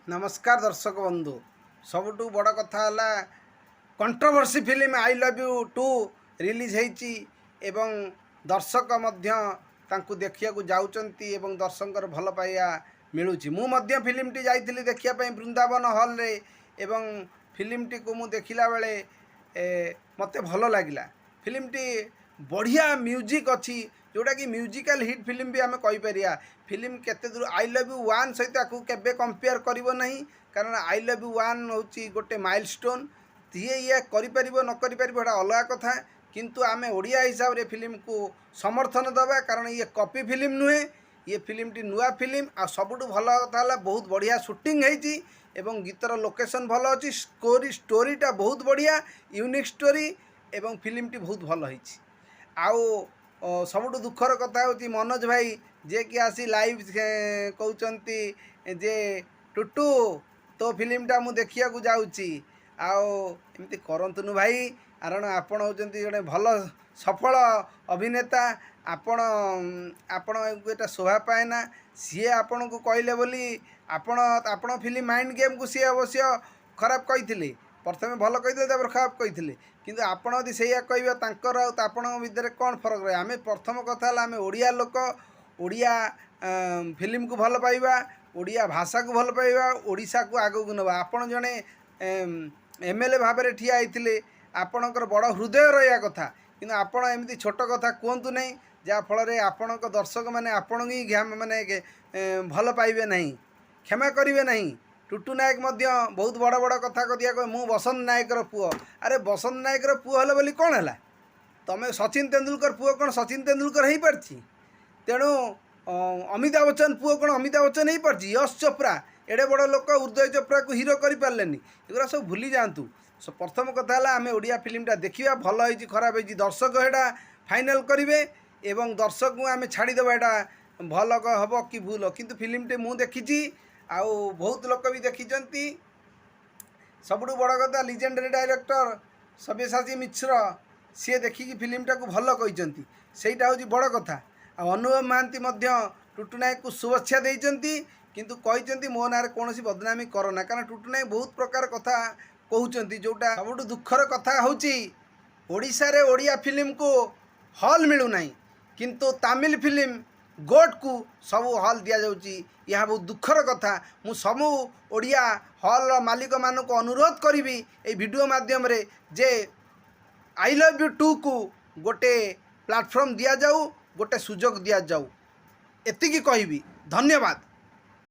नमस्कार दर्शक बंधु सबुठु बड़ कथा है controversy film I love you 2 release होती एवं दर्शक तांकु देखिया को जाउचंती एवं दर्शकर भल पाइया मिलूँ मु फिल्म टी जाइली देखिया वृंदावन हॉल रे एवं फिल्म टी को मु देखिला बेले मते भल लगिला फिल्म टी बढ़िया म्यूजिक अच्छी जोटा कि म्यूजिकल हिट फिल्म भी आम कहीपर फिल्म केते दूर आई लव यू 1 सहित केबे कंपेयर करिवो नहीं कारण आई लव यू 1 होची गोटे माइलस्टोन तीए ये करिपर न करिपर एटा अलग कथा किंतु आमे ओडिया हिसाब रे फिल्म को समर्थन दबा कारण ये कॉपी फिल्म नुहे ये फिल्म टी नुआ फिल्म आ सबुठु भल कथा है बहुत बढ़िया शूटिंग होती एवं गीतर लोकेशन भल अच्छी स्टोरीटा बहुत बढ़िया यूनिक स्टोरी एवं फिल्म टी बहुत भल होती आउ सबुठु दुखर कथा होची मनोज भाई जे कि आसी लाइव कहउचंती जे टुटू तो फिल्मटा मु देखिया को जाउची आउ एमती करंतुनु भाई कारण आपण होचंती जने भल सफल अभिनेता आपण आपण एटा शोभा पाए ना सी आपण को कहले बोली आपण फिल्म माइंड गेम को सी अवश्य खराब कही प्रथमे भल कही खराब कही किंतु आपण यदि से कह तांकर आपण भितर कौन फरक रहे आम प्रथम कथा आम ओडिया लोक ओडिया फिल्म को भल पाइबा ओडिया भाषा को भल पाइबा ओडिशा को आगो को नवा आपण जने एमएलए भाव में ठिया होते आपणकर बड़ हृदय रहा कथा किंतु आपण एमती छोट कथा कहतु नहीं जहाँफल आपण दर्शक मैंने आपण ही माने भल पाइबे नहीं क्षमा करेंगे नहीं टुटू नायक बहुत बड़ बड़ कथा कदिया कह मु बसंत नायकर पुओ अरे बसंत नायकर पुओ हेले बोली कौन है तमें सचिन तेंदुलकर पुओ कौन सचिन तेंदुलकर हो पार्टी तेणु अमिताभ बच्चन पुओ कौन अमिताभ बच्चन हो पार्टी यश चोप्रा एडे बड़ लोक उदय चोप्रा को हिरो कर पारे एगुरा सब भूली जातु प्रथम कथा है आम ओडिया फिल्मटा देखा भल हो खराब हो दर्शक एटा फाइनाल करेंगे एवं दर्शक को आम छाड़देव एटा भल हम कि भूल किंतु फिल्मटे मु देखी आउ बहुत लोक भी देखी सबुठ बड़ कथा लिजेंडरी डायरेक्टर सब्यसाची मिश्र सी देखिकी फिल्मटा को भल कहते सहीटा हूँ बड़ कथा अनुभव महांती टुटू नायक को शुभेच्छा देती किंतु कहते मो ना कौन बदनामी करना कारण टुटू नायक बहुत प्रकार कथा कहते जोटा सबुठ दुखर कथा हूँ ओडिशा रे ओडिया फिल्म को हॉल मिलूना किंतु तमिल फिल्म गोट को सबू हॉल दि जाऊँगी यह बहुत दुखर कथा मु सबू ओडिया हॉल मालिक मान को अनुरोध करी ए वीडियो माध्यम रे जे आई लव यू 2 को गोटे प्लेटफॉर्म दि जाऊ गोटे सुजोग दि जाऊ एतिकी कहबी धन्यवाद।